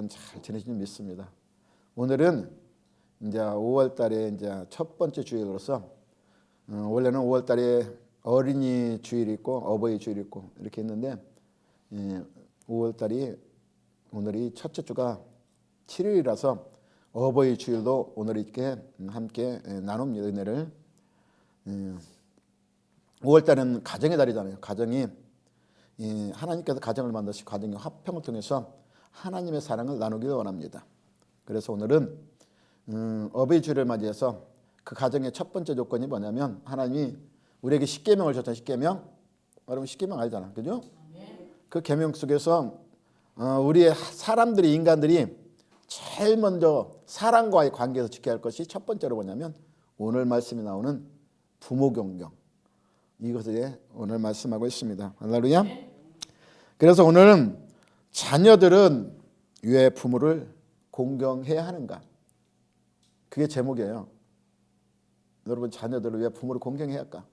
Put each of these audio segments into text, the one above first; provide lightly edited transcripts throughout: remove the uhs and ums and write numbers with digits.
여러분 잘 지내시는 믿습니다. 오늘은 이제 5월 달에 이제 첫 번째 주일로서 원래는 5월 달에 어린이 주일이 있고 어버이 주일이 있고 이렇게 했는데 5월 달이 오늘이 첫째 주가 7일이라서 어버이 주일도 오늘 이렇게 함께 나눕니다. 은혜를. 5월 달은 가정의 달이잖아요. 가정이 하나님께서 가정을 만드시고 가정의 화평을 통해서 하나님의 사랑을 나누기를 원합니다. 그래서 오늘은 어버이 주일을 맞이해서 그 가정의 첫 번째 조건이 뭐냐면 하나님이 우리에게 십계명을 줬잖아요. 십계명. 여러분 십계명 알잖아. 그죠? 그 계명 속에서 우리의 사람들이 인간들이 제일 먼저 사랑과의 관계에서 지켜야 할 것이 첫 번째로 뭐냐면 오늘 말씀이 나오는 부모 경경. 이것에 오늘 말씀하고 있습니다. 할렐루야. 그래서 오늘은 자녀들은 왜 부모를 공경해야 하는가? 그게 제목이에요. 여러분 자녀들은 왜 부모를 공경해야 할까?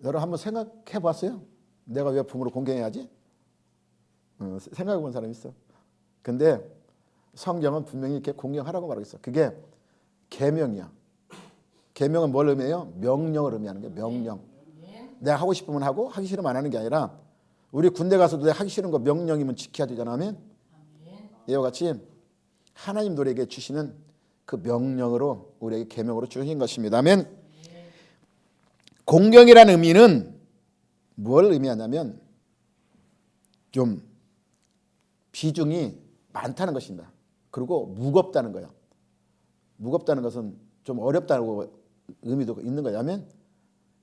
여러분 한번 생각해 봤어요? 내가 왜 부모를 공경해야지? 생각해 본 사람 있어? 근데 성경은 분명히 이렇게 공경하라고 말하고 있어. 그게 계명이야. 계명은 뭘 의미해요? 명령을 의미하는 거예요. 명령. 내가 하고 싶으면 하고 하기 싫으면 안 하는 게 아니라 우리 군대 가서도 내가 하기 싫은 거 명령이면 지켜야 되잖아. 아멘. 이와 같이 하나님 우리에게 주시는 그 명령으로 우리에게 계명으로 주신 것입니다. 아멘. 공경이라는 의미는 뭘 의미하냐면 좀 비중이 많다는 것입니다. 그리고 무겁다는 거예요. 무겁다는 것은 좀 어렵다고 의미도 있는 거예요. 아멘.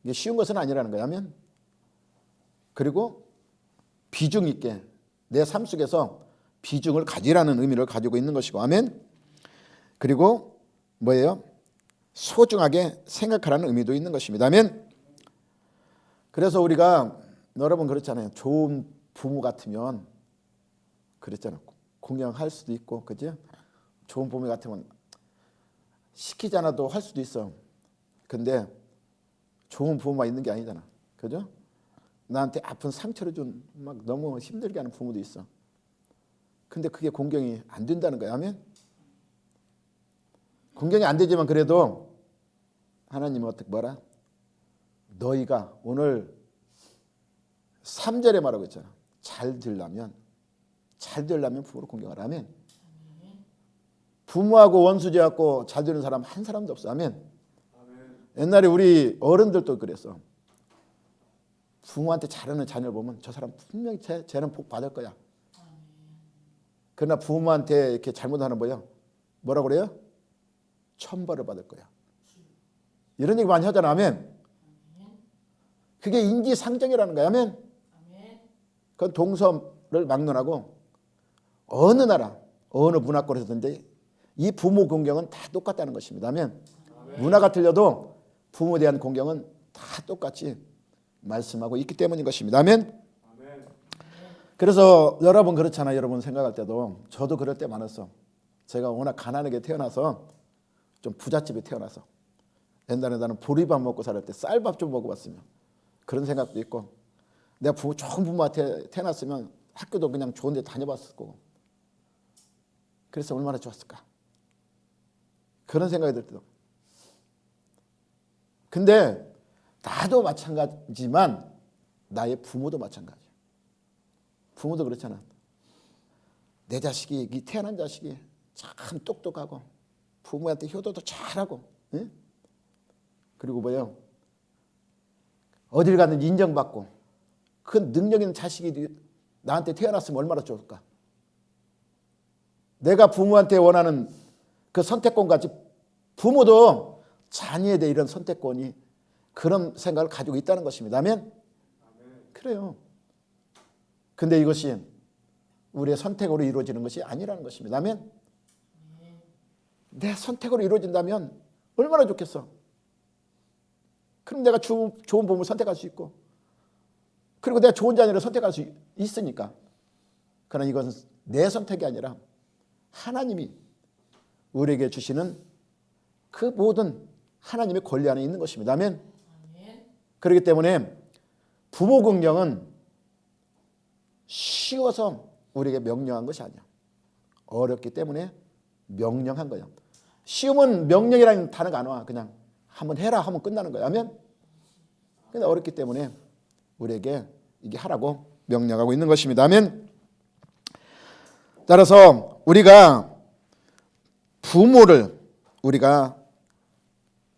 이게 쉬운 것은 아니라는 거예요. 아멘. 그리고 비중 있게 내 삶 속에서 비중을 가지라는 의미를 가지고 있는 것이고 아멘. 그리고 뭐예요? 소중하게 생각하라는 의미도 있는 것입니다. 아멘. 그래서 우리가 여러분 그렇잖아요. 좋은 부모 같으면 그랬잖아요. 공경할 수도 있고 그죠? 좋은 부모 같으면 시키지 않아도 할 수도 있어. 근데 좋은 부모만 있는 게 아니잖아. 그죠? 나한테 아픈 상처를 준 막 너무 힘들게 하는 부모도 있어. 근데 그게 공경이 안 된다는 거야. 아멘. 공경이 안 되지만 그래도 하나님은 어떻게 뭐라? 너희가 오늘 3절에 말하고 있잖아. 잘 되려면 부모를 공경하라. 아멘. 부모하고 원수지하고 잘 되는 사람 한 사람도 없어. 아멘. 옛날에 우리 어른들도 그랬어. 부모한테 잘하는 자녀를 보면 저 사람 분명히 쟤는 복 받을 거야. 그러나 부모한테 이렇게 잘못하는 뭐라고 그래요? 천벌을 받을 거야. 이런 얘기 많이 하잖아. 아멘. 그게 인지상정이라는 거야. 아멘. 그건 동서를 막론하고 어느 나라, 어느 문화권에서든지 이 부모 공경은 다 똑같다는 것입니다. 아멘. 문화가 틀려도 부모에 대한 공경은 다 똑같이 말씀하고 있기 때문인 것입니다. 아멘. 그래서 여러분 그렇잖아요. 여러분 생각할 때도 저도 그럴 때 많았어. 제가 워낙 가난하게 태어나서 좀 부잣집에 태어나서 옛날에 나는 보리밥 먹고 살을 때 쌀밥 좀 먹어봤으면 그런 생각도 있고 내가 좋은 부모한테 태어났으면 학교도 그냥 좋은 데 다녀봤을 거고 그래서 얼마나 좋았을까 그런 생각이 들 때도 근데 나도 마찬가지지만 나의 부모도 마찬가지야. 부모도 그렇잖아. 내 자식이 이 태어난 자식이 참 똑똑하고 부모한테 효도도 잘하고 응? 그리고 뭐예요? 어딜 가든 인정받고 그 능력 있는 자식이 나한테 태어났으면 얼마나 좋을까. 내가 부모한테 원하는 그 선택권까지 부모도 자녀에 대해 이런 선택권이 그런 생각을 가지고 있다는 것입니다. 아멘? 그래요. 근데 이것이 우리의 선택으로 이루어지는 것이 아니라는 것입니다. 아멘? 내 선택으로 이루어진다면 얼마나 좋겠어. 그럼 내가 좋은 부모를 선택할 수 있고 그리고 내가 좋은 자녀를 선택할 수 있으니까. 그러나 이것은 내 선택이 아니라 하나님이 우리에게 주시는 그 모든 하나님의 권리 안에 있는 것입니다. 아멘? 그렇기 때문에 부모 공경은 쉬워서 우리에게 명령한 것이 아니야. 어렵기 때문에 명령한 거야. 쉬우면 명령이라는 단어가 안 와. 그냥 한번 해라 하면 끝나는 거야. 아멘. 근데 어렵기 때문에 우리에게 이게 하라고 명령하고 있는 것입니다. 아멘. 따라서 우리가 부모를 우리가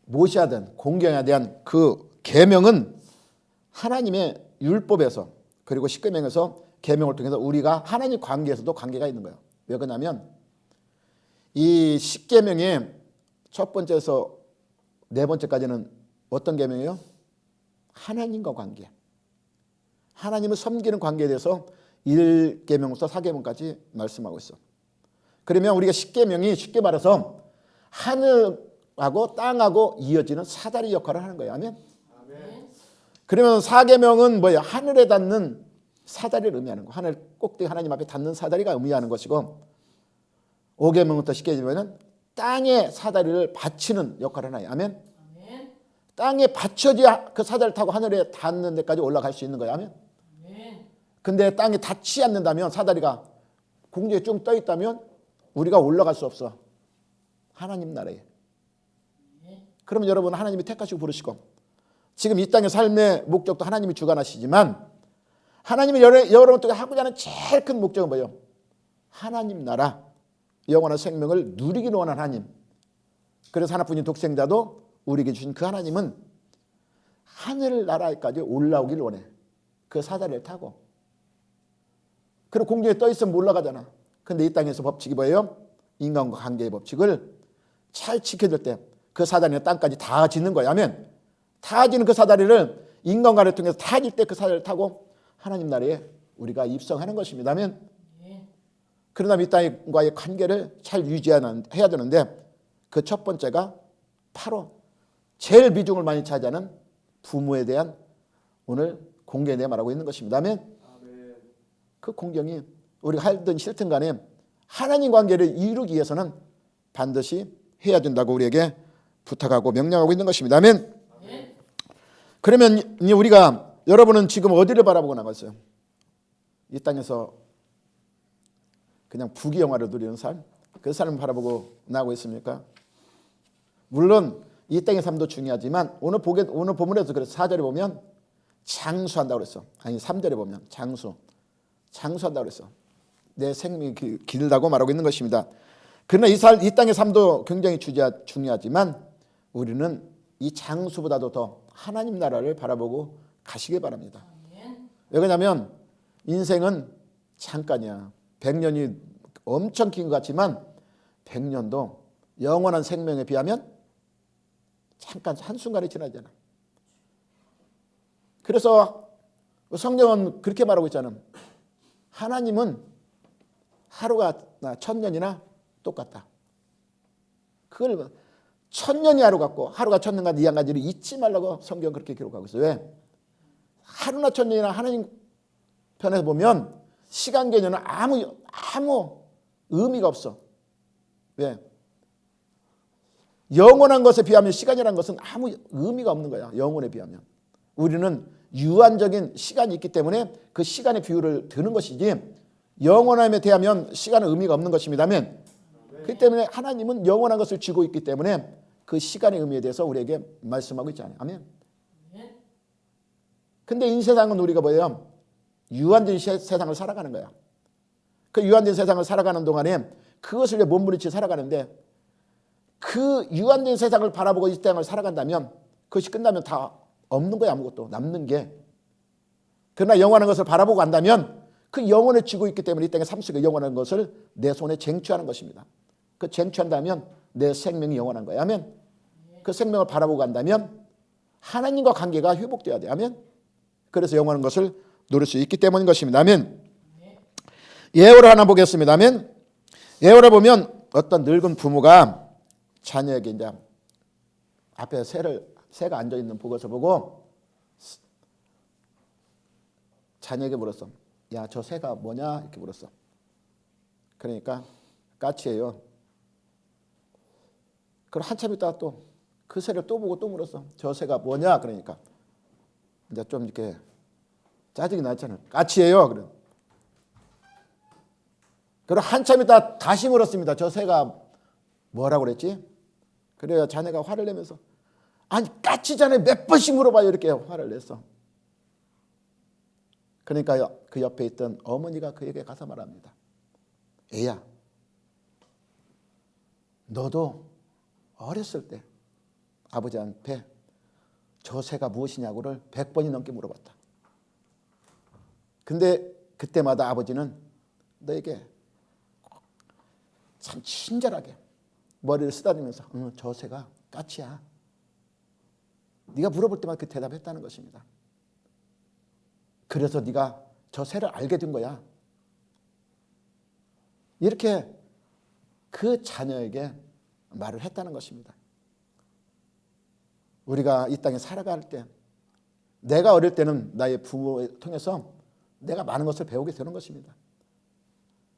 모셔야 되는, 공경해야 대한 그 계명은 하나님의 율법에서 그리고 십계명에서 계명을 통해서 우리가 하나님 관계에서도 관계가 있는 거예요. 왜 그러냐면 이 십계명의 첫 번째에서 네 번째까지는 어떤 계명이에요? 하나님과 관계. 하나님을 섬기는 관계에 대해서 1계명부터 4계명까지 말씀하고 있어. 그러면 우리가 십계명이 쉽게 말해서 하늘하고 땅하고 이어지는 사다리 역할을 하는 거예요. 아멘. 그러면 4계명은 뭐예요? 하늘에 닿는 사다리를 의미하는 거. 하늘 꼭대기 하나님 앞에 닿는 사다리가 의미하는 것이고 5계명부터 10계명은 땅에 사다리를 받치는 역할을 하나요. 아멘. 땅에 받쳐져야 그 사다리를 타고 하늘에 닿는 데까지 올라갈 수 있는 거예요. 아멘. 근데 땅에 닿지 않는다면 사다리가 공중에 쭉 떠 있다면 우리가 올라갈 수 없어. 하나님 나라에. 그러면 여러분 하나님이 택하시고 부르시고 지금 이 땅의 삶의 목적도 하나님이 주관하시지만 하나님이 여러분께 하고자 하는 제일 큰 목적은 뭐예요? 하나님 나라, 영원한 생명을 누리기를 원하는 하나님. 그래서 하나뿐인 독생자도 우리에게 주신 그 하나님은 하늘나라까지 올라오기를 원해. 그 사다리를 타고. 그리고 공중에 떠 있으면 올라가잖아. 근데 이 땅에서 법칙이 뭐예요? 인간과 관계의 법칙을 잘 지켜줄 때 그 사다리는 땅까지 다 짓는 거야. 아멘. 다 짓는 그 사다리를 인간과를 통해서 다 질 때 그 사다리를 타고 하나님 나라에 우리가 입성하는 것입니다. 아멘. 그러나 이 땅과의 관계를 잘 유지해야 되는데 그 첫 번째가 바로 제일 비중을 많이 차지하는 부모에 대한 오늘 공경에 대해 말하고 있는 것입니다. 아멘. 그 공경이 우리가 하든 싫든 간에 하나님 관계를 이루기 위해서는 반드시 해야 된다고 우리에게 부탁하고 명령하고 있는 것입니다. 아멘. 그러면 우리가 여러분은 지금 어디를 바라보고 나갔어요? 이 땅에서 그냥 부귀영화를 누리는 삶? 그 삶을 바라보고 나가고 있습니까? 물론 이 땅의 삶도 중요하지만 오늘 본문에서 그래서 4절에 보면 장수한다고 그랬어. 아니 3절에 보면 장수한다고 그랬어. 내 생명이 길다고 말하고 있는 것입니다. 그러나 이 땅의 삶도 굉장히 중요하지만 우리는 이 장수보다도 더 하나님 나라를 바라보고 가시길 바랍니다. 왜 그러냐면 인생은 잠깐이야. 100년이 엄청 긴 것 같지만 100년도 영원한 생명에 비하면 잠깐 한순간에 지나잖아. 그래서 성경은 그렇게 말하고 있잖아. 하나님은 하루가 1000년이나 똑같다. 그걸 1000년이 하루 같고 하루가 1000년간 이 한 가지를 잊지 말라고 성경은 그렇게 기록하고 있어요. 왜? 하루나 1000년이나 하나님 편에서 보면 시간 개념은 아무 의미가 없어. 왜? 영원한 것에 비하면 시간이라는 것은 아무 의미가 없는 거야. 영혼에 비하면. 우리는 유한적인 시간이 있기 때문에 그 시간의 비율을 드는 것이지 영원함에 대하면 시간은 의미가 없는 것입니다. 아멘. 그렇기 때문에 하나님은 영원한 것을 쥐고 있기 때문에 그 시간의 의미에 대해서 우리에게 말씀하고 있잖아요. 아멘. 근데 이 세상은 우리가 뭐예요? 유한된 세상을 살아가는 거야. 그 유한된 세상을 살아가는 동안에 그것을 몸부림치 살아가는데 그 유한된 세상을 바라보고 이 땅을 살아간다면 그것이 끝나면 다 없는 거야. 아무것도 남는 게. 그러나 영원한 것을 바라보고 간다면 그 영혼을 쥐고 있기 때문에 이 땅의 삶 속에 영원한 것을 내 손에 쟁취하는 것입니다. 그 쟁취한다면 내 생명이 영원한 거야. 아멘. 그 생명을 바라보고 간다면 하나님과 관계가 회복돼야 돼. 아멘. 그래서 영원한 것을 누릴 수 있기 때문인 것입니다. 아멘. 예화를 하나 보겠습니다. 아멘. 예화를 보면 어떤 늙은 부모가 자녀에게 이제 앞에 새가 앉아 있는 보고서 보고 자녀에게 물었어. 야, 저 새가 뭐냐? 이렇게 물었어. 그러니까 까치예요. 그럼 한참 있다가 또 그 새를 또 보고 또 물었어. 저 새가 뭐냐? 그러니까 이제 좀 이렇게 짜증이 났잖아. 까치예요. 그래. 그리고 한참 있다 다시 물었습니다. 저 새가 뭐라고 그랬지? 그래야 자네가 화를 내면서 아니 까치잖아요. 몇 번씩 물어봐요. 이렇게 화를 냈어. 그러니까 그 옆에 있던 어머니가 그에게 가서 말합니다. 애야, 너도 어렸을 때 아버지한테 저 새가 무엇이냐고를 100번이 넘게 물어봤다. 근데 그때마다 아버지는 너에게 참 친절하게 머리를 쓰다니면서 저 새가 까치야. 네가 물어볼 때마다 그 대답했다는 것입니다. 그래서 네가 저 새를 알게 된 거야. 이렇게 그 자녀에게 말을 했다는 것입니다. 우리가 이 땅에 살아갈 때 내가 어릴 때는 나의 부모를 통해서 내가 많은 것을 배우게 되는 것입니다.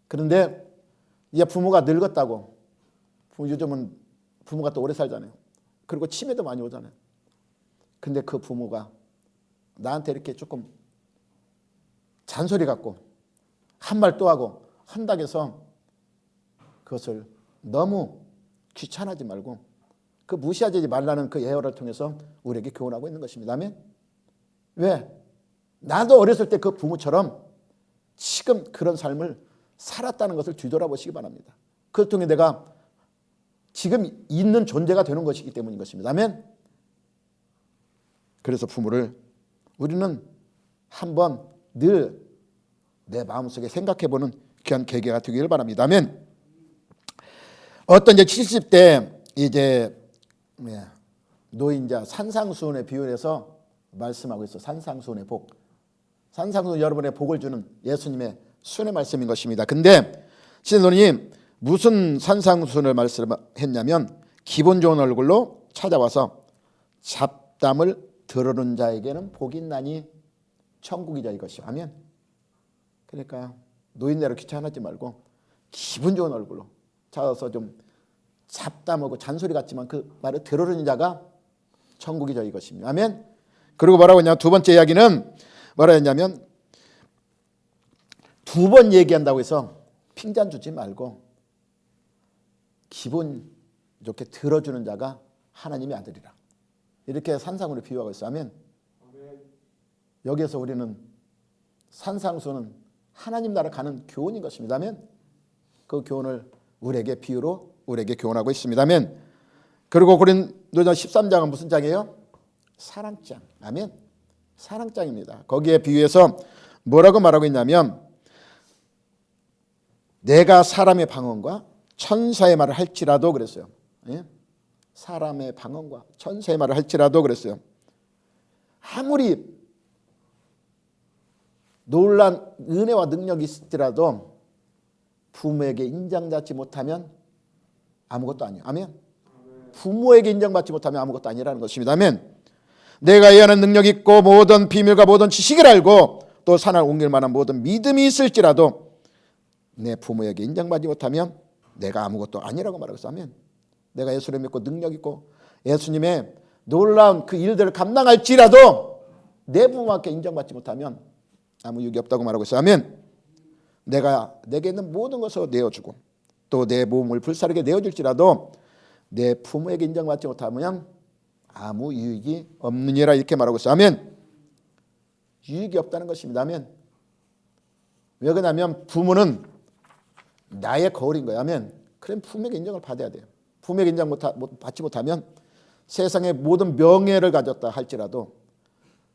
그런데 이제 부모가 늙었다고, 요즘은 부모가 또 오래 살잖아요. 그리고 치매도 많이 오잖아요. 근데 그 부모가 나한테 이렇게 조금 잔소리 같고 한 말 또 하고 한다고 해서 그것을 너무 귀찮아하지 말고 그 무시하지 말라는 그 예언을 통해서 우리에게 교훈하고 있는 것입니다. 아멘. 왜? 나도 어렸을 때 그 부모처럼 지금 그런 삶을 살았다는 것을 뒤돌아보시기 바랍니다. 그걸 통해 내가 지금 있는 존재가 되는 것이기 때문인 것입니다. 아멘. 그래서 부모를 우리는 한번 늘 내 마음속에 생각해보는 귀한 계기가 되기를 바랍니다. 아멘. 어떤 이제 70대 이제 노인자 산상수훈의 비유해서 말씀하고 있어. 산상수훈의 복. 산상수훈 여러분의 복을 주는 예수님의 수훈의 말씀인 것입니다. 근데 신도님 무슨 산상수훈을 말씀했냐면 기분 좋은 얼굴로 찾아와서 잡담을 들으는 자에게는 복이 있나니 천국이자 이것이. 아멘. 그러니까 노인네로 귀찮아하지 말고 기분 좋은 얼굴로 찾아서 좀 잡담하고 잔소리 같지만 그 말을 들으는 자가 천국이자 이것입니다. 아멘. 그리고 뭐라고 했냐? 두 번째 이야기는 뭐라 했냐면 두 번 얘기한다고 해서 핀잔 주지 말고 기분 좋게 들어주는 자가 하나님의 아들이라. 이렇게 산상으로 비유하고 있어요. 아멘. 여기에서 우리는 산상수는 하나님 나라 가는 교훈인 것입니다. 아멘. 그 교훈을 우리에게 비유로 우리에게 교훈하고 있습니다. 아멘. 그리고 고린도전 13장은 무슨 장이에요? 사랑장. 아멘. 사랑장입니다. 거기에 비유해서 뭐라고 말하고 있냐면 내가 사람의 방언과 천사의 말을 할지라도 그랬어요. 예? 사람의 방언과 천사의 말을 할지라도 그랬어요. 아무리 놀란 은혜와 능력이 있을지라도 부모에게 인정받지 못하면 아무것도 아니에요. 아멘. 부모에게 인정받지 못하면 아무것도 아니라는 것입니다. 아멘. 내가 이하는 능력이 있고 모든 비밀과 모든 지식을 알고 또 산을 옮길 만한 모든 믿음이 있을지라도 내 부모에게 인정받지 못하면 내가 아무것도 아니라고 말하고 있어요. 아멘. 내가 예수를 믿고 능력 있고 예수님의 놀라운 그 일들을 감당할지라도 내 부모에게 인정받지 못하면 아무 유익이 없다고 말하고 있어요. 아멘. 내게 있는 모든 것을 내어주고 또 내 몸을 불사르게 내어줄지라도 내 부모에게 인정받지 못하면 아무 유익이 없느니라 이렇게 말하고 있어요. 아멘. 유익이 없다는 것입니다. 아멘. 왜 그러냐면 부모는 나의 거울인 거예요. 아멘. 그럼 부모에게 인정을 받아야 돼요. 부모에게 인정 받지 못하면 세상의 모든 명예를 가졌다 할지라도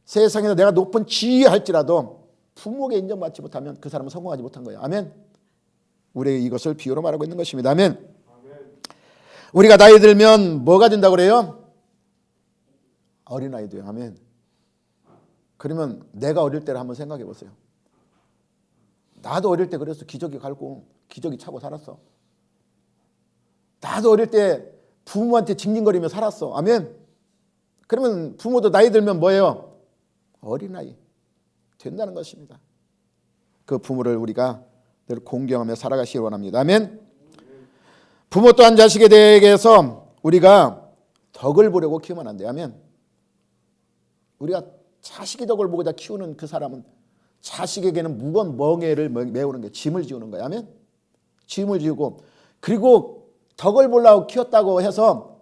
세상에서 내가 높은 지위 할지라도 부모에게 인정받지 못하면 그 사람은 성공하지 못한 거예요. 아멘. 우리 이것을 비유로 말하고 있는 것입니다. 아멘. 우리가 나이 들면 뭐가 된다고 그래요? 어린아이 돼요. 아멘. 그러면 내가 어릴 때를 한번 생각해 보세요. 나도 어릴 때 그래서 기저귀 갈고 기저귀 차고 살았어. 나도 어릴 때 부모한테 징징거리며 살았어. 아멘. 그러면 부모도 나이 들면 뭐예요? 어린아이 된다는 것입니다. 그 부모를 우리가 늘 공경하며 살아가시기 원합니다. 아멘. 부모 또한 자식에 대해서 우리가 덕을 보려고 키우면 안 돼요. 아멘. 우리가 자식이 덕을 보고자 키우는 그 사람은 자식에게는 무거운 멍에를 메우는 게 짐을 지우는 거예요. 아멘. 짐을 지우고, 그리고 덕을 보려고 키웠다고 해서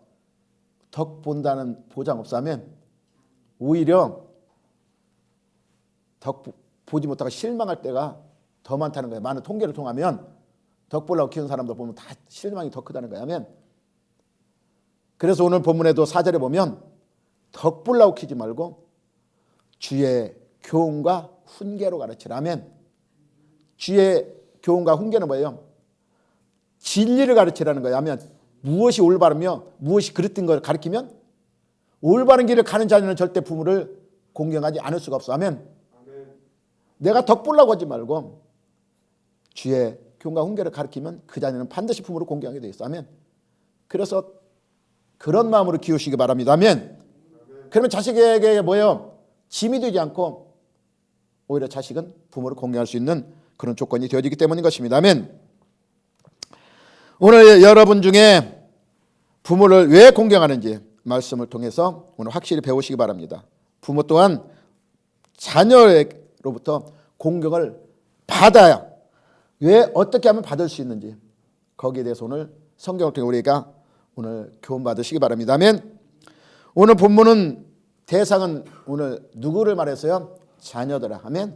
덕 본다는 보장 없으면 오히려 덕 보지 못하고 실망할 때가 더 많다는 거예요. 많은 통계를 통하면 덕 보려고 키운 사람들 보면 다 실망이 더 크다는 거예요. 아멘. 그래서 오늘 본문에도 4절에 보면 덕 보려고 키지 말고 주의 교훈과 훈계로 가르치라. 아멘. 주의 교훈과 훈계는 뭐예요? 진리를 가르치라는 거예요. 아멘. 무엇이 올바르며 무엇이 그릇된 걸 가르치면 올바른 길을 가는 자녀는 절대 부모를 공경하지 않을 수가 없어. 아멘. 내가 덕 보려고 하지 말고 주의 교훈과 훈계를 가르치면 그 자녀는 반드시 부모를 공경하게 돼 있어. 아멘. 그래서 그런 마음으로 키우시기 바랍니다. 아멘. 그러면 자식에게 뭐예요? 짐이 되지 않고 오히려 자식은 부모를 공경할 수 있는 그런 조건이 되어지기 때문인 것입니다. 아멘. 오늘 여러분 중에 부모를 왜 공경하는지 말씀을 통해서 오늘 확실히 배우시기 바랍니다. 부모 또한 자녀로부터 공경을 받아야 왜 어떻게 하면 받을 수 있는지 거기에 대해서 오늘 성경을 통해 우리가 오늘 교훈 받으시기 바랍니다. 아멘. 오늘 본문은 대상은 오늘 누구를 말해서요? 자녀들아. 아멘.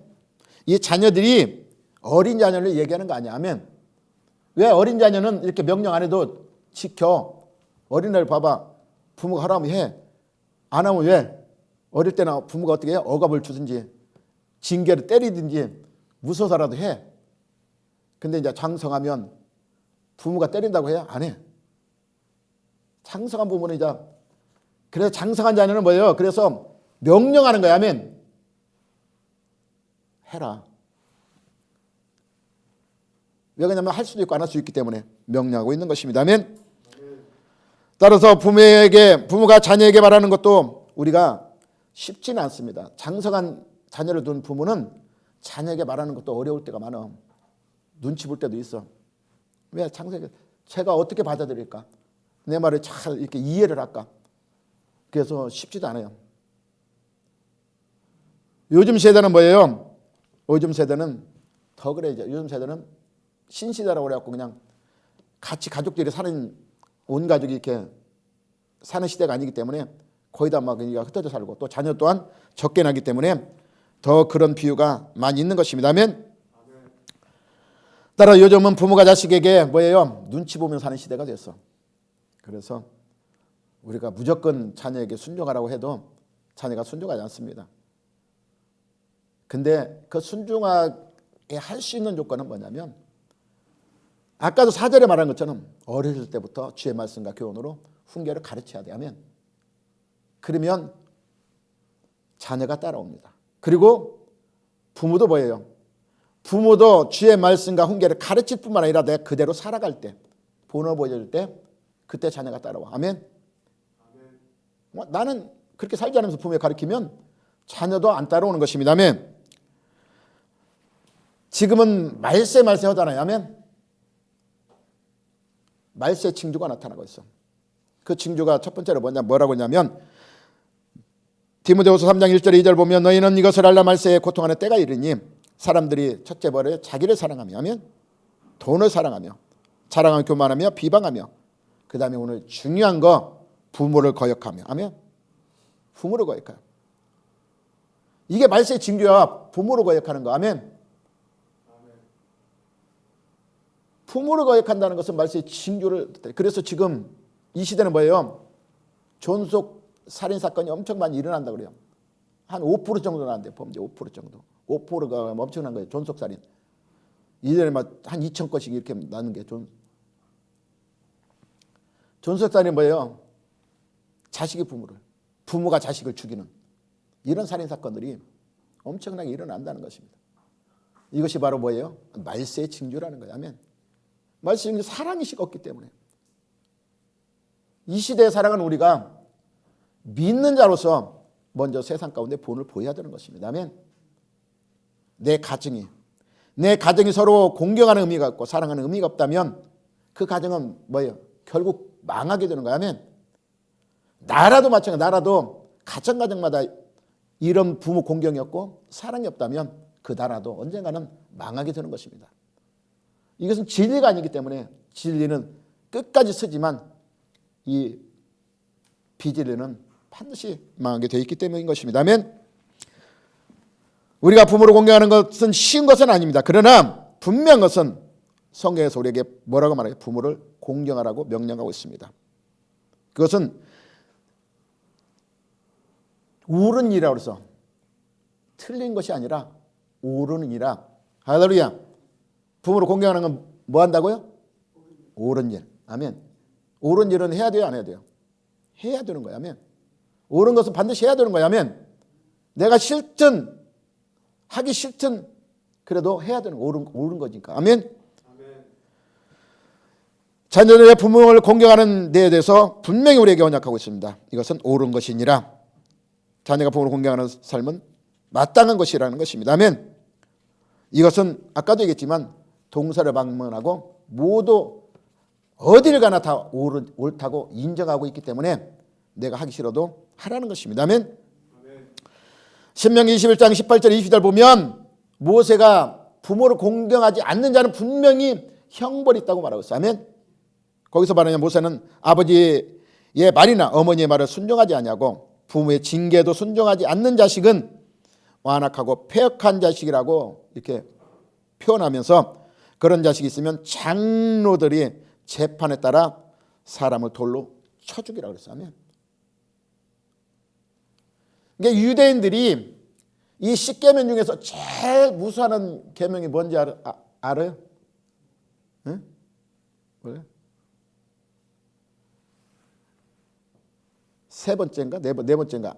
이 자녀들이 어린 자녀를 얘기하는 거 아니야. 아멘. 왜 어린 자녀는 이렇게 명령 안 해도 지켜? 어린애를 봐봐. 부모가 하라면 해. 안 하면 왜? 어릴 때나 부모가 어떻게 해? 억압을 주든지 징계를 때리든지 무서워서라도 해. 근데 이제 장성하면 부모가 때린다고 해야 안 해. 장성한 부모는 이제 그래서 장성한 자녀는 뭐예요? 그래서 명령하는 거야. 아멘. 해라. 왜 그러냐면 할 수도 있고 안 할 수 있기 때문에 명령하고 있는 것입니다. 아멘. 따라서 부모가 자녀에게 말하는 것도 우리가 쉽지는 않습니다. 장성한 자녀를 둔 부모는 자녀에게 말하는 것도 어려울 때가 많아. 눈치 볼 때도 있어. 왜 장성하게 제가 어떻게 받아들일까? 내 말을 잘 이렇게 이해를 할까? 그래서 쉽지도 않아요. 요즘 세대는 뭐예요? 요즘 세대는 더 그래. 이제 요즘 세대는 신시대라고 그래갖고 그냥 같이 가족들이 사는 온 가족이 이렇게 사는 시대가 아니기 때문에 거의 다 막 흩어져 살고 또 자녀 또한 적게 나기 때문에 더 그런 비유가 많이 있는 것입니다. 아멘. 따라 요즘은 부모가 자식에게 뭐예요? 눈치 보며 사는 시대가 됐어. 그래서 우리가 무조건 자녀에게 순종하라고 해도 자녀가 순종하지 않습니다. 근데 그 순종하게 할 수 있는 조건은 뭐냐면 아까도 4절에 말한 것처럼 어렸을 때부터 주의 말씀과 교훈으로 훈계를 가르쳐야 돼. 하면 그러면 자녀가 따라옵니다. 그리고 부모도 뭐예요? 부모도 주의 말씀과 훈계를 가르칠 뿐만 아니라 내가 그대로 살아갈 때 본을 보여줄 때 그때 자녀가 따라와. 아멘. 나는 그렇게 살지 않으면서 부모에 가르치면 자녀도 안 따라오는 것입니다. 아멘. 지금은 말세 하잖아요. 아멘. 말세 징조가 나타나고 있어. 그 징조가 첫 번째로 뭐라고 하냐면 디모데후서 3장 1절 2절 보면 너희는 이것을 알라 말세에 고통하는 때가 이르니 사람들이 첫째 벌에 자기를 사랑하며 하면 돈을 사랑하며 자랑하며 교만하며 비방하며 그 다음에 오늘 중요한 거 부모를 거역하며 하면 부모를 거역해요. 이게 말세의 징조야. 부모를 거역하는 거. 아멘. 부모를 거역한다는 것은 말세의 징조를. 그래서 지금 이 시대는 뭐예요? 존속 살인 사건이 엄청 많이 일어난다고 그래요. 한 5% 정도 나는데 범죄 5% 정도. 5%가 엄청난 거예요. 존속 살인. 이전에 막 한 2천 건씩 이렇게 나는 게 존속 살인이 뭐예요? 자식이 부모가 자식을 죽이는 이런 살인 사건들이 엄청나게 일어난다는 것입니다. 이것이 바로 뭐예요? 말세의 징조라는 거예요. 아멘. 말세의 징조 사랑이 식었기 때문에 이 시대의 사랑은 우리가 믿는 자로서 먼저 세상 가운데 본을 보여야 되는 것입니다. 아멘. 내 가정이 서로 공경하는 의미가 없고 사랑하는 의미가 없다면 그 가정은 뭐예요? 결국 망하게 되는 거야. 아멘. 나라도 마찬가지. 나라도 가정마다 이런 부모 공경이 없고 사랑이 없다면 그 나라도 언젠가는 망하게 되는 것입니다. 이것은 진리가 아니기 때문에 진리는 끝까지 서지만 이 비진리는 반드시 망하게 되어 있기 때문인 것입니다. 아멘. 우리가 부모를 공경하는 것은 쉬운 것은 아닙니다. 그러나 분명한 것은 성경에서 우리에게 뭐라고 말해요? 부모를 공경하라고 명령하고 있습니다. 그것은 옳은 일이라고 해서 틀린 것이 아니라 옳은 일이라. 할렐루야. 부모를 공경하는 건 뭐 한다고요? 옳은 일. 아멘. 옳은 일은 해야 돼요, 안 해야 돼요? 해야 되는 거야. 아멘. 옳은 것은 반드시 해야 되는 거야. 아멘. 내가 싫든 하기 싫든 그래도 해야 되는 거, 옳은 거니까. 아멘. 자녀들의 부모를 공경하는 데에 대해서 분명히 우리에게 언약하고 있습니다. 이것은 옳은 것이니라. 자녀가 부모를 공경하는 삶은 마땅한 것이라는 것입니다. 아멘. 이것은 아까도 얘기했지만 동서를 방문하고 모두 어딜 가나 다 옳다고 인정하고 있기 때문에 내가 하기 싫어도 하라는 것입니다. 아멘. 신명기 21장 18절 20절 보면 모세가 부모를 공경하지 않는 자는 분명히 형벌이 있다고 말하고 있어요. 아멘. 거기서 말하면 모세는 아버지의 말이나 어머니의 말을 순종하지 아니하고 부모의 징계도 순종하지 않는 자식은 완악하고 패역한 자식이라고 이렇게 표현하면서 그런 자식이 있으면 장로들이 재판에 따라 사람을 돌로 쳐 죽이라고 그랬어요. 아멘. 그러니까 유대인들이 이 10계명 중에서 제일 무수하는 계명이 뭔지 알아요? 응? 뭐래? 세 번째인가? 네 번째인가?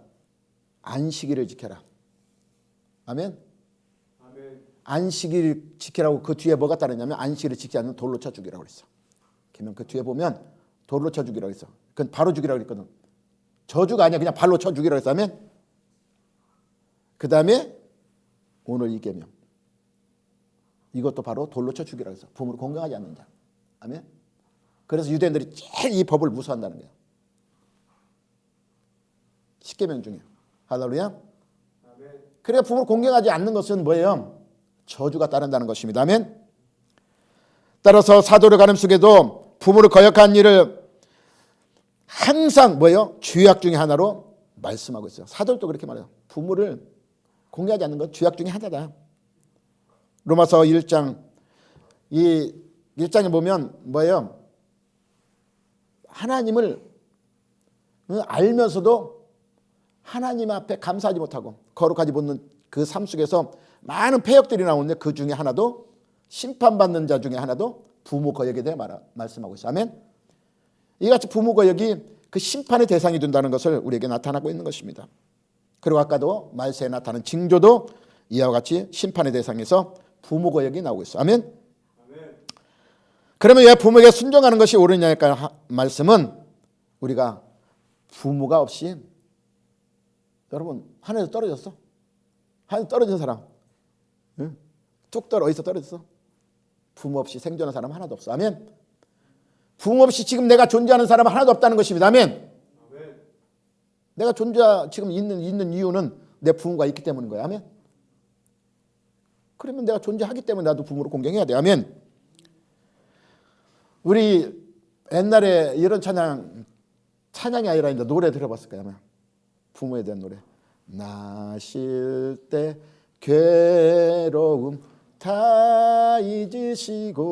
안식일을 지켜라. 아멘. 안식일 지키라고 그 뒤에 뭐가 따르냐면 안식일을 지키지 않는 돌로 쳐 죽이라고 그랬어. 그러면 그 뒤에 보면 돌로 쳐 죽이라고 했어. 그건 바로 죽이라고 그랬거든. 저주가 아니야. 그냥 발로 쳐 죽이라고 했어. 아멘. 그 다음에 오늘 이 계명. 이것도 바로 돌로 쳐 죽이라고 했어. 부모를 공경하지 않는 자. 아멘. 그래서 유대인들이 제일 이 법을 무서워한다는 거예요. 10계명 중에. 할렐루야. 그러니까 부모를 공경하지 않는 것은 뭐예요? 저주가 따른다는 것입니다. 아멘. 따라서 사도를 가름 속에도 부모를 거역한 일을 항상 뭐예요? 죄악 중에 하나로 말씀하고 있어요. 사도도 그렇게 말해요. 부모를 공경하지 않는 건 죄악 중에 하나다. 로마서 1장 이 1장에 보면 뭐예요? 하나님을 알면서도 하나님 앞에 감사하지 못하고 거룩하지 못한 그 삶 속에서 많은 패역들이 나오는데 그 중에 하나도 심판받는 자 중에 하나도 부모 거역에 대해 말씀하고 있어요. 아멘. 이같이 부모 거역이 그 심판의 대상이 된다는 것을 우리에게 나타나고 있는 것입니다. 그리고 아까도 말세에 나타나는 징조도 이와 같이 심판의 대상에서 부모 거역이 나오고 있어요. 아멘. 그러면 왜 부모에게 순종하는 것이 옳으냐니까 말씀은 우리가 부모가 없이 여러분 하늘에서 떨어졌어? 하늘에서 떨어진 사람 응? 뚝 떨어 어디서 떨어졌어? 부모 없이 생존한 사람 하나도 없어. 아멘. 부모 없이 지금 내가 존재하는 사람은 하나도 없다는 것입니다. 아멘. 내가 지금 있는 이유는 내 부모가 있기 때문인 거야. 아멘. 그러면 내가 존재하기 때문에 나도 부모를 공경해야 돼. 아멘. 우리 옛날에 이런 찬양이 아니라 노래 들어봤을 거야. 아마. 부모에 대한 노래. 나실 때 괴로움 다 잊으시고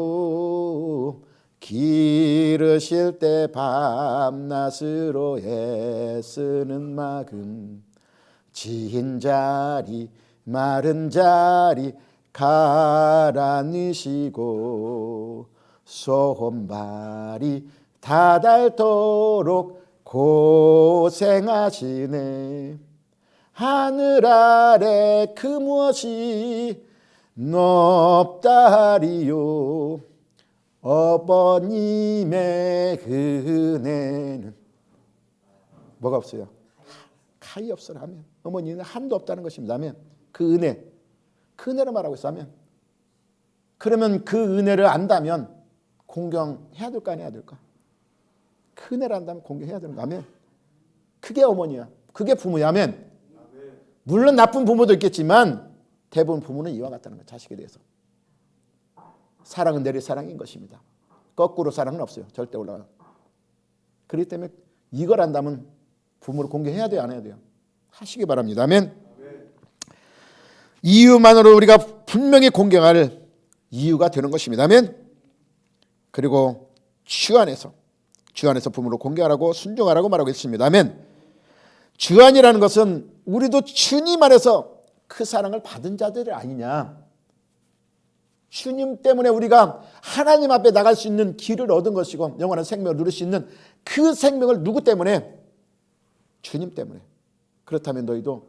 기르실 때 밤낮으로 애쓰는 마음 지인 자리 마른 자리 가라앉으시고 소혼발이 다닳도록 고생하시네. 하늘 아래 그 무엇이 높다리요. 어머님의 은혜는 뭐가 없어요? 가히 없어라 하면 어머니는 한도 없다는 것입니다. 하면 그 은혜를 말하고 있어. 하면 그러면 그 은혜를 안다면 공경해야 될까 안 해야 될까? 그 은혜를 안다면 공경해야 되는 거. 아멘. 그게 어머니야. 그게 부모야. 아멘. 물론 나쁜 부모도 있겠지만 대부분 부모는 이와 같다는 거야. 자식에 대해서. 사랑은 내리 사랑인 것입니다. 거꾸로 사랑은 없어요. 절대 올라가요. 그렇기 때문에 이걸 한다면 부모를 공경해야 돼요, 안 해야 돼요? 하시기 바랍니다. 아멘. 이유만으로 우리가 분명히 공경할 이유가 되는 것입니다. 아멘. 그리고 주 안에서 부모를 공경하라고 순종하라고 말하고 있습니다. 아멘. 주 안이라는 것은 우리도 주님 안에서 그 사랑을 받은 자들 아니냐. 주님 때문에 우리가 하나님 앞에 나갈 수 있는 길을 얻은 것이고 영원한 생명을 누릴 수 있는 그 생명을 누구 때문에? 주님 때문에. 그렇다면 너희도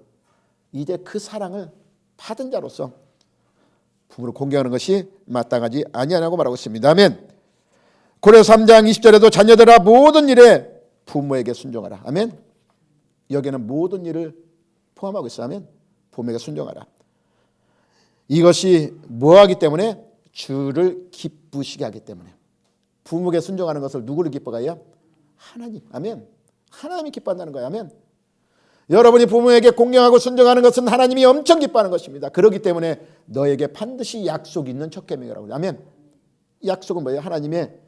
이제 그 사랑을 받은 자로서 부모를 공경하는 것이 마땅하지 아니하냐고 말하고 있습니다. 아멘. 고린도서 3장 20절에도 자녀들아 모든 일에 부모에게 순종하라. 아멘. 여기는 모든 일을 포함하고 있어. 아멘. 부모에게 순종하라. 이것이 뭐하기 때문에? 주를 기쁘시게 하기 때문에. 부모에게 순종하는 것을 누구를 기뻐하게 해요? 하나님. 아멘. 하나님이 기뻐한다는 거예요. 아멘. 여러분이 부모에게 공경하고 순종하는 것은 하나님이 엄청 기뻐하는 것입니다. 그렇기 때문에 너에게 반드시 약속이 있는 첫 계명이라고. 아멘. 약속은 뭐예요? 하나님의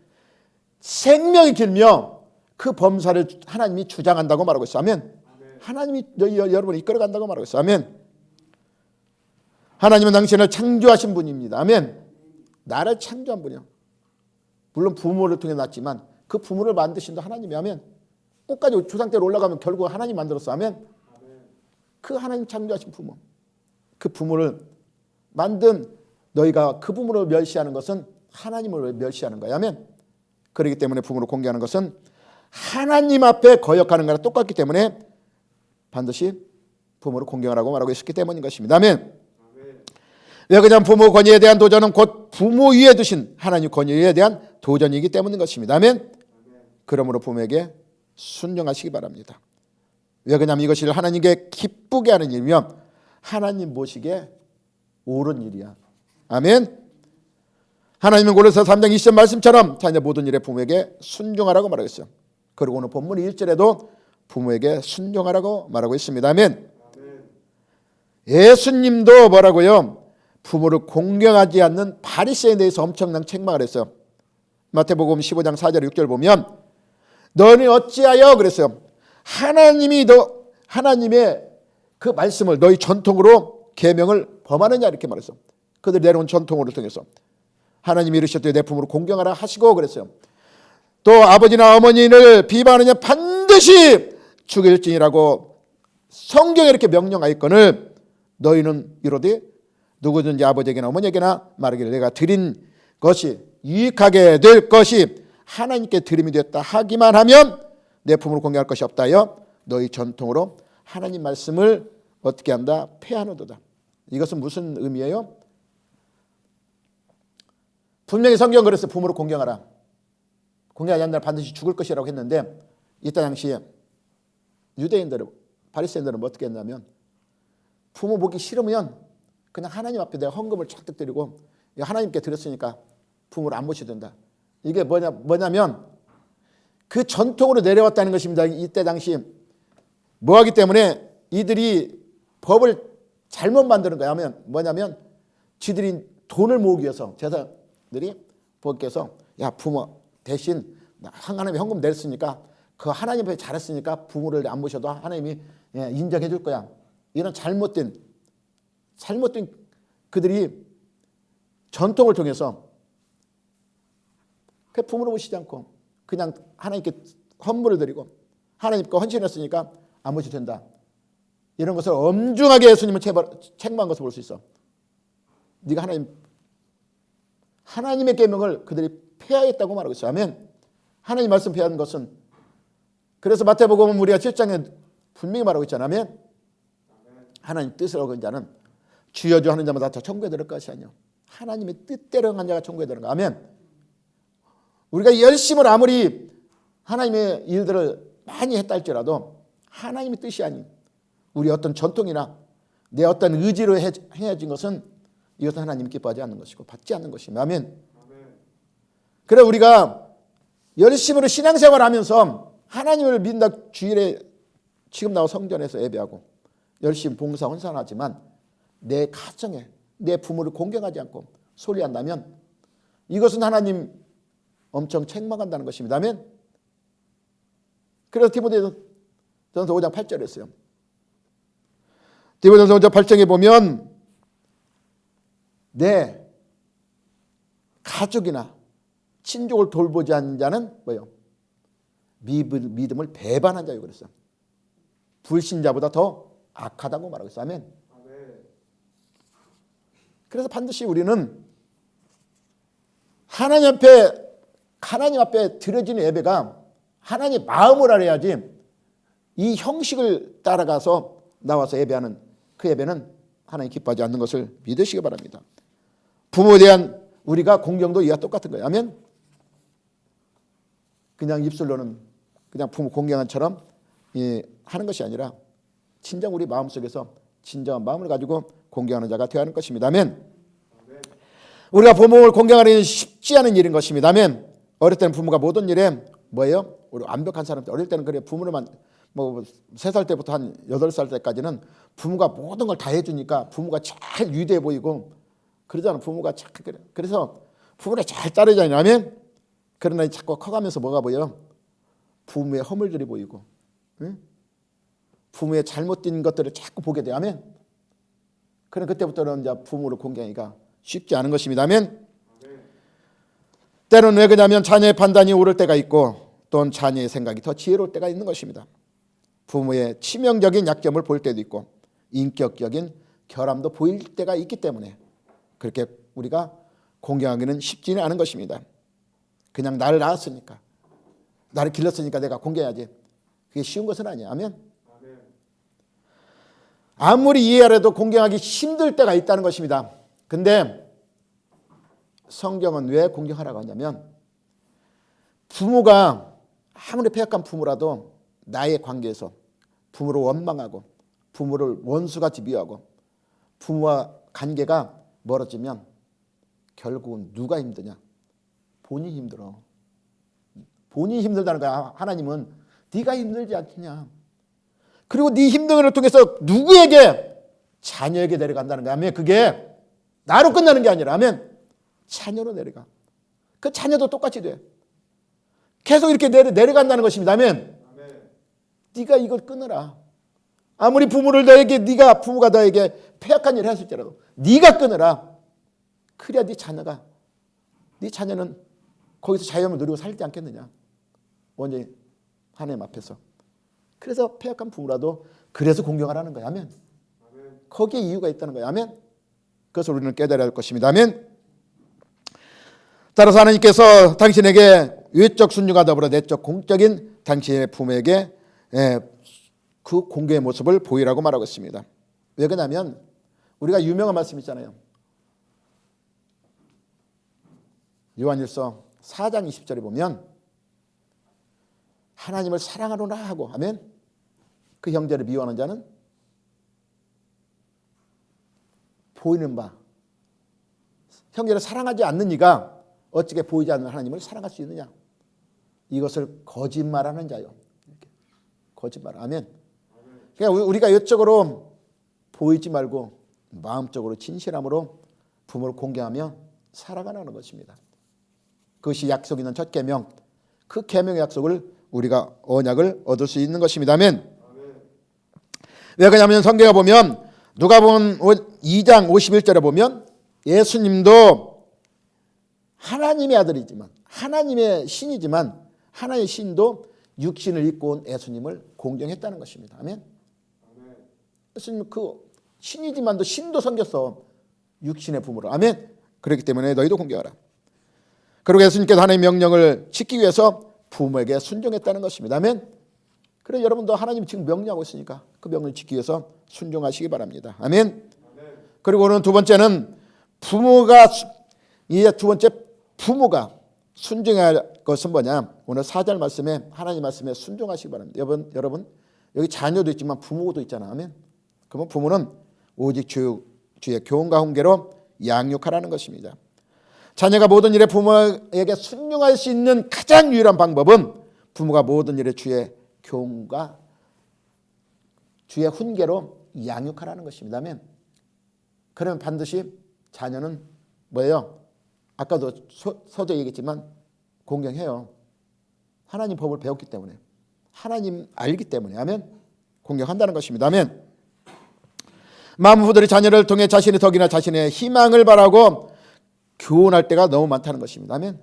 생명이 길며 그 범사를 하나님이 주장한다고 말하고 있어요. 아멘. 하나님이 여러분을 이끌어간다고 말하고 있어요. 아멘. 하나님은 당신을 창조하신 분입니다. 아멘. 나를 창조한 분이요. 물론 부모를 통해 낳았지만 그 부모를 만드신 도 하나님이. 아멘. 끝까지 조상대로 올라가면 결국 하나님 만들었어. 아멘. 그 하나님 창조하신 부모. 그 부모를 만든 너희가 그 부모를 멸시하는 것은 하나님을 멸시하는 거야. 아멘. 그렇기 때문에 부모를 공경하는 것은 하나님 앞에 거역하는 거랑 똑같기 때문에 반드시 부모를 공경하라고 말하고 있었기 때문인 것입니다. 아멘. 왜 그냥 부모 권위에 대한 도전은 곧 부모 위에 두신 하나님 권위에 대한 도전이기 때문인 것입니다. 아멘. 그러므로 부모에게 순종하시기 바랍니다. 왜 그러냐면 이것이 하나님께 기쁘게 하는 일이며 하나님 보시기에 옳은 일이야. 아멘. 하나님은 고린도서 3장 20절 말씀처럼 자녀 모든 일에 부모에게 순종하라고 말하고 있어요. 그리고 오늘 본문 1절에도 부모에게 순종하라고 말하고 있습니다. 아멘. 예수님도 뭐라고요? 부모를 공경하지 않는 바리새인에 대해서 엄청난 책망을 했어요. 마태복음 15장 4절 6절 보면 너는 어찌하여 그랬어요. 하나님의 그 말씀을 너희 전통으로 계명을 범하느냐 이렇게 말했어요. 그들이 내려온 전통으로 통해서 하나님이 이르셨되 내 부모를 공경하라 하시고 그랬어요. 또 아버지나 어머니를 비방하느냐 반드시 죽일지니라고 성경에 이렇게 명령하였거늘 너희는 이르되 누구든지 아버지에게나 어머니에게나 말하기를 내가 드린 것이 유익하게 될 것이 하나님께 드림이 되었다 하기만 하면 내 부모를 공경할 것이 없다여 너희 전통으로 하나님 말씀을 어떻게 한다? 폐하노도다. 이것은 무슨 의미예요? 분명히 성경 그랬어요. 부모를 공경하라. 공경하지 않는 날 반드시 죽을 것이라고 했는데 이때 당시에 유대인들은 바리새인들은 어떻게 했냐면 부모 보기 싫으면 그냥 하나님 앞에 내가 헌금을 잔뜩 드리고 하나님께 드렸으니까 부모를 안 모셔도 된다. 이게 뭐냐면 그 전통으로 내려왔다는 것입니다. 이때 당시 뭐하기 때문에 이들이 법을 잘못 만드는 거야. 하면 뭐냐면 지들이 돈을 모으기 위해서 제사들이 법께서 야 부모 대신 하나님이 헌금 냈으니까 그 하나님 앞에 잘했으니까 부모를 안 모셔도 하나님이 인정해 줄 거야. 이런 잘못된 그들이 전통을 통해서 그 부모를 모시지 않고 그냥 하나님께 헌물을 드리고 하나님께 헌신했으니까 안 모셔도 된다. 이런 것을 엄중하게 예수님은 책망한 것을 볼 수 있어. 네가 하나님의 계명을 그들이 폐하였다고 말하고 있어요. 아멘. 하나님 말씀 폐하는 것은 그래서 마태복음은 우리가 7장에 분명히 말하고 있잖아요. 아멘. 하나님 뜻을 어긴 자는 주여 주 하는 자마다 다 천국에 들을 것이 아니요 하나님의 뜻대로 한 자가 천국에 들어가. 아멘. 우리가 열심으로 아무리 하나님의 일들을 많이 했다 할지라도 하나님의 뜻이 아닌 우리 어떤 전통이나 내 어떤 의지로 행해진 것은 이것은 하나님이 기뻐하지 않는 것이고 받지 않는 것입니다. 아멘. 그래 우리가 열심으로 신앙생활을 하면서 하나님을 믿는다 주일에 지금 나와 성전에서 예배하고 열심히 봉사 헌산하지만 내 가정에 내 부모를 공경하지 않고 소리한다면 이것은 하나님 엄청 책망한다는 것입니다. 아멘. 그래서 디모데전서 5장 8절에 했어요. 디모데전서 5장 8절에 보면 내 가족이나 친족을 돌보지 않는 자는 뭐예요? 믿음을 배반한 자요 그랬어요. 불신자보다 더 악하다고 말하고 있어요. 아멘. 그래서 반드시 우리는 하나님 앞에 드려지는 예배가 하나님 마음을 알아야지 이 형식을 따라가서 나와서 예배하는 그 예배는 하나님 기뻐하지 않는 것을 믿으시기 바랍니다. 부모에 대한 우리가 공경도 이와 똑같은 거예요. 아멘. 그냥 입술로는 그냥 부모 공경한처럼 하는 것이 아니라 진정 우리 마음속에서 진정한 마음을 가지고 공경하는 자가 되어야 하는 것입니다. 아멘. 우리가 부모를 공경하는 일은 쉽지 않은 일인 것입니다. 아멘. 어릴 때는 부모가 모든 일에 뭐예요? 우리 완벽한 사람들 어릴 때는 그래 부모를만 뭐 3살 때부터 한 8살 때까지는 부모가 모든 걸 다 해주니까 부모가 잘 위대해 보이고 그러잖아. 부모가 잘 그래서 부모를 잘 따르잖아요. 아멘. 그러나 자꾸 커가면서 뭐가 보여? 부모의 허물들이 보이고 응? 부모의 잘못된 것들을 자꾸 보게 돼. 아멘. 그럼 그때부터는 이제 부모를 공경하기가 쉽지 않은 것입니다. 아멘. 때로는 왜 그러냐면 자녀의 판단이 옳을 때가 있고 또는 자녀의 생각이 더 지혜로울 때가 있는 것입니다. 부모의 치명적인 약점을 볼 때도 있고 인격적인 결함도 보일 때가 있기 때문에 그렇게 우리가 공경하기는 쉽지는 않은 것입니다. 그냥 나를 낳았으니까 나를 길렀으니까 내가 공경해야지. 그게 쉬운 것은 아니에요. 아멘. 아무리 이해하려도 공경하기 힘들 때가 있다는 것입니다. 근데 성경은 왜 공경하라고 하냐면 부모가 아무리 폐역한 부모라도 나의 관계에서 부모를 원망하고 부모를 원수같이 미워하고 부모와 관계가 멀어지면 결국은 누가 힘드냐? 본인이 힘들어. 본인이 힘들다는 거야. 하나님은 네가 힘들지 않느냐. 그리고 네 힘든 것을 통해서 누구에게? 자녀에게 내려간다는 거야. 아멘. 그게 나로 끝나는 게 아니라 아멘. 자녀로 내려가. 그 자녀도 똑같이 돼. 계속 이렇게 내려간다는 것입니다. 아멘. 네가 이걸 끊어라. 아무리 부모가 너에게 폐악한 일을 했을지라도 네가 끊어라. 그래야 네 자녀는 거기서 자유함을 누리고 살지 않겠느냐. 완전히 하나님 앞에서. 그래서 폐악한 부모라도 그래서 공경하라는 거야. 아멘. 거기에 이유가 있다는 거야. 아멘. 그것을 우리는 깨달아야 할 것입니다. 아멘. 따라서 하나님께서 당신에게 외적 순종과 더불어 내적 공적인 당신의 부모에게 그 공경의 모습을 보이라고 말하고 있습니다. 왜 그러냐면 우리가 유명한 말씀 있잖아요. 요한일서 4장 20절에 보면 하나님을 사랑하노라 하고 아멘. 그 형제를 미워하는 자는 보이는 바 형제를 사랑하지 않는 이가 어찌게 보이지 않는 하나님을 사랑할 수 있느냐. 이것을 거짓말하는 자요. 이렇게. 거짓말. 아멘. 그러니까 우리가 외적으로 보이지 말고 마음적으로 진실함으로 부모를 공경하며 살아가는 것입니다. 그것이 약속 있는 첫 계명. 그 계명의 약속을 우리가 언약을 얻을 수 있는 것입니다. 아멘. 왜 그러냐면 성경에 보면 누가복음 2장 51절에 보면 예수님도 하나님의 아들이지만 하나님의 신이지만 하나님의 신도 육신을 입고 온 예수님을 공경했다는 것입니다. 아멘. 예수님 그 신이지만도 신도 섬겼어. 육신의 부모를. 아멘. 그렇기 때문에 너희도 공경하라. 그리고 예수님께서 하나님의 명령을 지키기 위해서 부모에게 순종했다는 것입니다. 아멘. 그래서 여러분도 하나님이 지금 명령하고 있으니까 그 명령을 지키기 위해서 순종하시기 바랍니다. 아멘. 그리고 오늘 두 번째는 부모가 순종해야 할 것은 뭐냐? 오늘 4절 말씀에 하나님 말씀에 순종하시기 바랍니다. 여러분 여기 자녀도 있지만 부모도 있잖아. 아멘. 그러면 부모는 오직 주의 교훈과 훈계로 양육하라는 것입니다. 자녀가 모든 일에 부모에게 순종할 수 있는 가장 유일한 방법은 부모가 모든 일에 주의 교훈과 주의 훈계로 양육하라는 것입니다. 아멘. 그러면 반드시 자녀는 뭐예요? 아까도 서두에 얘기했지만 공경해요. 하나님 법을 배웠기 때문에, 하나님 알기 때문에. 아멘. 공경한다는 것입니다. 아멘. 많은 부부들이 자녀를 통해 자신의 덕이나 자신의 희망을 바라고 교훈할 때가 너무 많다는 것입니다. 아멘.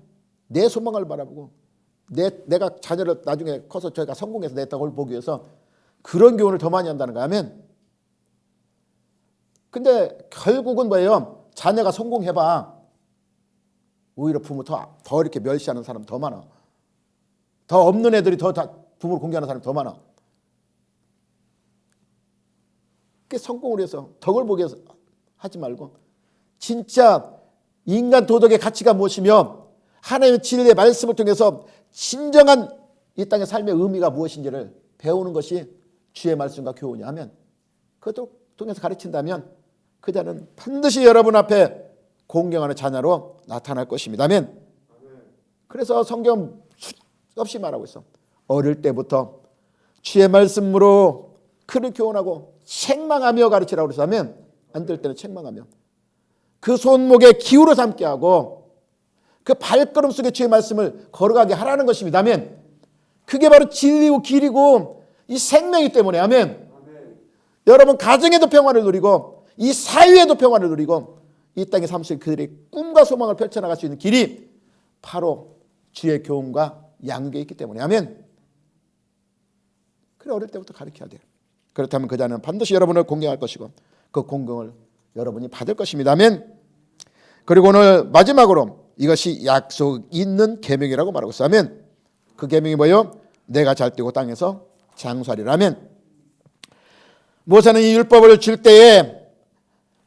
내 소망을 바라보고 내가 자녀를 나중에 커서 저희가 성공해서 내 덕을 보기 위해서 그런 교훈을 더 많이 한다는 거예요. 아멘. 근데 결국은 뭐예요? 자녀가 성공해봐. 오히려 부모 더 이렇게 멸시하는 사람 더 많아. 더 없는 애들이 더 부모를 공경하는 사람이 더 많아. 그 성공을 위해서 덕을 보기 위해서 하지 말고 진짜 인간 도덕의 가치가 무엇이며 하나님의 진리의 말씀을 통해서 진정한 이 땅의 삶의 의미가 무엇인지를 배우는 것이 주의 말씀과 교훈이야 하면, 그것도 통해서 가르친다면 그 자는 반드시 여러분 앞에 공경하는 자녀로 나타날 것입니다. 아멘. 그래서 성경 수없이 말하고 있어. 어릴 때부터 주의 말씀으로 그를 교훈하고 책망하며 가르치라고 그래서 하면, 안 될 때는 책망하며 그 손목에 기울어 삼게 하고 그 발걸음 속에 주의 말씀을 걸어가게 하라는 것입니다. 아멘. 그게 바로 진리고 길이고 이 생명이기 때문에. 아멘. 여러분 가정에도 평화를 누리고 이 사회에도 평화를 누리고 이 땅의 삶 속에 그들의 꿈과 소망을 펼쳐나갈 수 있는 길이 바로 주의 교훈과 양육에 있기 때문에. 아멘. 그래 어릴 때부터 가르쳐야 돼요. 그렇다면 그 자는 반드시 여러분을 공경할 것이고 그 공경을 여러분이 받을 것입니다. 아멘. 그리고 오늘 마지막으로 이것이 약속 있는 계명이라고 말하고 있어요. 아멘. 그 계명이 뭐예요? 내가 잘 뛰고 땅에서 장수하리라. 아멘. 모세는 이 율법을 줄 때에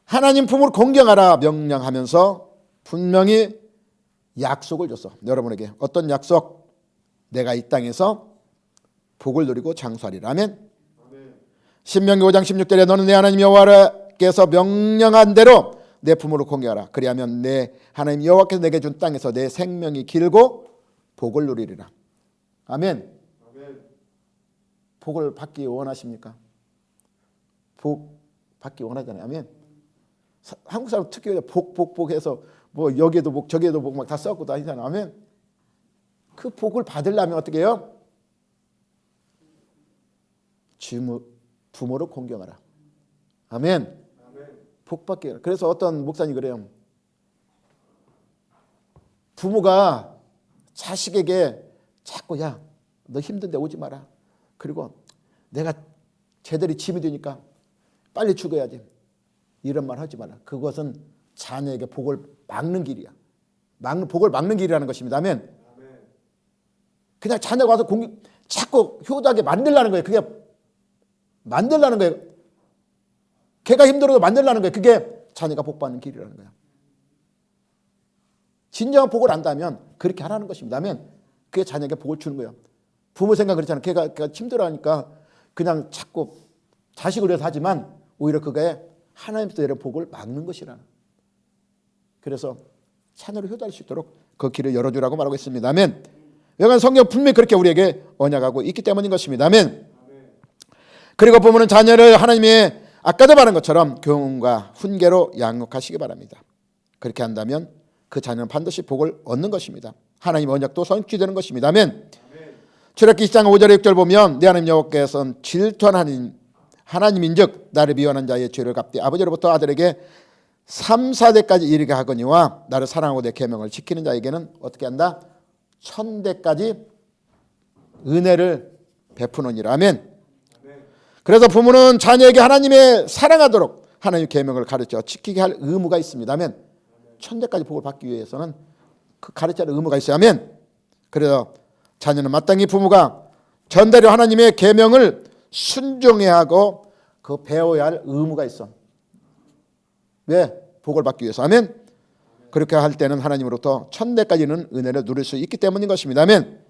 하나님 품으로 공경하라 명령하면서 분명히 약속을 줬어. 여러분에게 어떤 약속? 내가 이 땅에서 복을 누리고 장수하리라. 아멘. 신명기 5장 16절에 너는 내 하나님 여호와께서 명령한 대로 내 품으로 공경하라. 그리하면 내 하나님 여호와께서 내게 준 땅에서 내 생명이 길고 복을 누리리라. 아멘. 복을 받기 원하십니까? 복 받기 원하잖아요. 아멘. 한국 사람 특히 복 해서 뭐 여기에도 복 저기에도 복 막 다 써갖고 다니잖아요. 아멘. 그 복을 받으려면 어떻게 해요? 부모를 공경하라. 아멘. 복 받게. 그래서 어떤 목사님 그래요. 부모가 자식에게 자꾸 야, 너 힘든데 오지 마라. 그리고 내가 제대로 짐이 되니까 빨리 죽어야지. 이런 말 하지 마라. 그것은 자녀에게 복을 막는 길이야. 복을 막는 길이라는 것입니다. 아멘. 그냥 자녀가 와서 자꾸 효도하게 만들라는 거예요. 그게 만들라는 거예요. 걔가 힘들어도 만들라는 거예요. 그게 자녀가 복 받는 길이라는 거예요. 진정한 복을 안다면 그렇게 하라는 것입니다. 아멘. 그게 자녀에게 복을 주는 거예요. 부모 생각 그렇잖아요. 걔가 힘들어하니까 그냥 자꾸 자식을 위해서 하지만 오히려 그게 하나님께서 내려 복을 막는 것이라는. 그래서 자녀를 효도할 수 있도록 그 길을 열어주라고 말하고 있습니다. 아멘. 여간 성경 분명히 그렇게 우리에게 언약하고 있기 때문인 것입니다. 아멘. 그리고 부모는 자녀를 하나님의 아까도 말한 것처럼 교훈과 훈계로 양육하시기 바랍니다. 그렇게 한다면 그 자녀는 반드시 복을 얻는 것입니다. 하나님 언약도 성취되는 것입니다. 아멘. 출애굽기 10장 5절에 6절 보면 내 하나님 여호와께서는 질투한 하나님인즉 나를 미워하는 자의 죄를 갚되 아버지로부터 아들에게 3, 4대까지 이르게 하거니와 나를 사랑하고 내 계명을 지키는 자에게는 어떻게 한다? 1000대까지 은혜를 베푸느니라. 아멘. 그래서 부모는 자녀에게 하나님의 사랑하도록 하나님의 계명을 가르쳐 지키게 할 의무가 있습니다. 아멘. 1000대까지 복을 받기 위해서는 그 가르쳐야 할 의무가 있어요. 아멘. 그래서 자녀는 마땅히 부모가 전대로 하나님의 계명을 순종해야 하고 그 배워야 할 의무가 있어. 왜? 복을 받기 위해서. 아멘. 그렇게 할 때는 하나님으로부터 1000대까지는 은혜를 누릴 수 있기 때문인 것입니다. 아멘.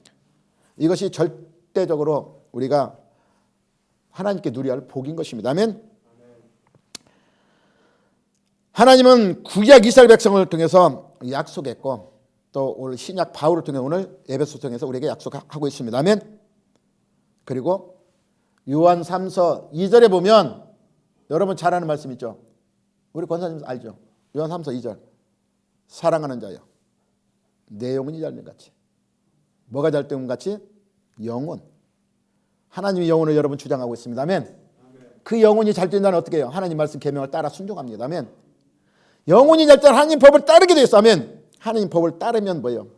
이것이 절대적으로 우리가 하나님께 누려야 할 복인 것입니다. 아멘. 하나님은 구약 이스라엘 백성을 통해서 약속했고 또 오늘 신약 바울을 통해 오늘 에베소 통해서 우리에게 약속하고 있습니다. 아멘. 그리고 요한 3서 2절에 보면 여러분 잘 아는 말씀 있죠. 우리 권사님 알죠. 요한 3서 2절 사랑하는 자여 내 영혼이 잘 된 같이. 뭐가 잘 된 같이? 영혼. 하나님의 영혼을 여러분 주장하고 있습니다. 아멘. 그 영혼이 잘 된다는 어떻게 해요? 하나님 말씀 계명을 따라 순종합니다. 아멘. 영혼이 잘 된 하나님 법을 따르게 돼 있어. 아멘. 하나님 법을 따르면 뭐예요?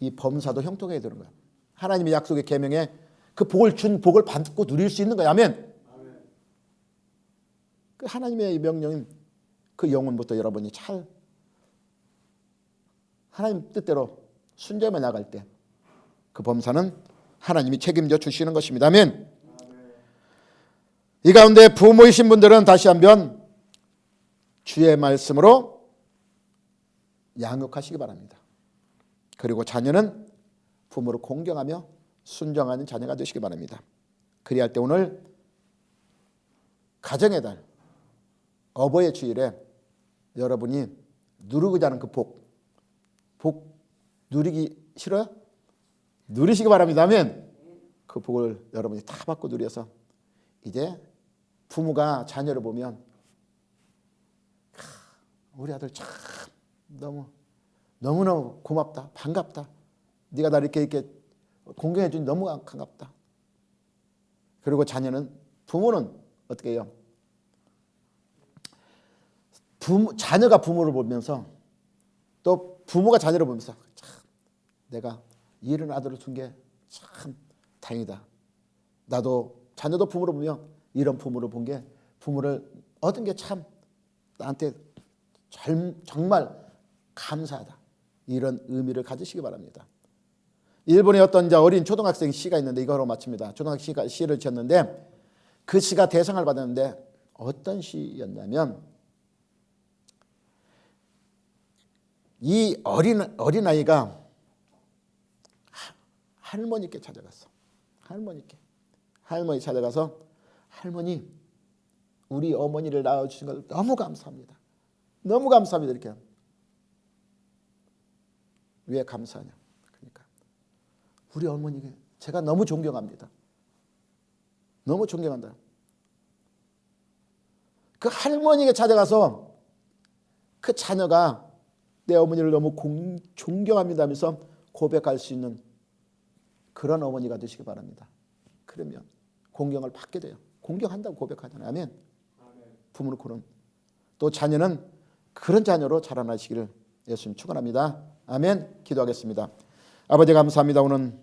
이 범사도 형통하게 되는 거야. 하나님의 약속의 계명에 그 복을 준 복을 받고 누릴 수 있는 거야. 아멘. 그 하나님의 명령인 그 영혼부터 여러분이 잘 하나님 뜻대로 순종해 나갈 때 그 범사는 하나님이 책임져 주시는 것입니다. 아멘. 이 가운데 부모이신 분들은 다시 한번 주의 말씀으로 양육하시기 바랍니다. 그리고 자녀는 부모를 공경하며 순종하는 자녀가 되시기 바랍니다. 그리할 때 오늘 가정의 달 어버이의 주일에 여러분이 누르고자 하는 그 복 누리기 싫어요? 누리시기 바랍니다. 아멘. 그 복을 여러분이 다 받고 누려서 이제 부모가 자녀를 보면 우리 아들 참 너무너무 고맙다, 반갑다. 네가 나를 이렇게 공경해 주니 너무 반갑다. 그리고 부모는 어떻게 해요? 자녀가 부모를 보면서 또 부모가 자녀를 보면서 참 내가 이런 아들을 둔 게 참 다행이다. 자녀도 부모를 보면 이런 부모를 본 게 부모를 얻은 게 참 나한테 정말 감사하다. 이런 의미를 가지시기 바랍니다. 일본의 어떤 어린 초등학생 시가 있는데 이거로 마칩니다. 초등학생 시를 지었는데 그 시가 대상을 받았는데 어떤 시였냐면 이 어린아이가 할머니께 찾아갔어. 할머니 찾아가서 할머니 우리 어머니를 낳아주신 걸 너무 감사합니다. 너무 감사합니다. 이렇게. 왜 감사하냐? 그러니까 우리 어머니가 제가 너무 존경합니다. 너무 존경한다. 그 할머니에게 찾아가서 그 자녀가 내 어머니를 너무 존경합니다 하면서 고백할 수 있는 그런 어머니가 되시기 바랍니다. 그러면 공경을 받게 돼요. 공경한다고 고백하잖아요. 아멘. 부모는 또 자녀는 그런 자녀로 자라나시기를 예수님 축원합니다. 아멘. 기도하겠습니다. 아버지 감사합니다. 오늘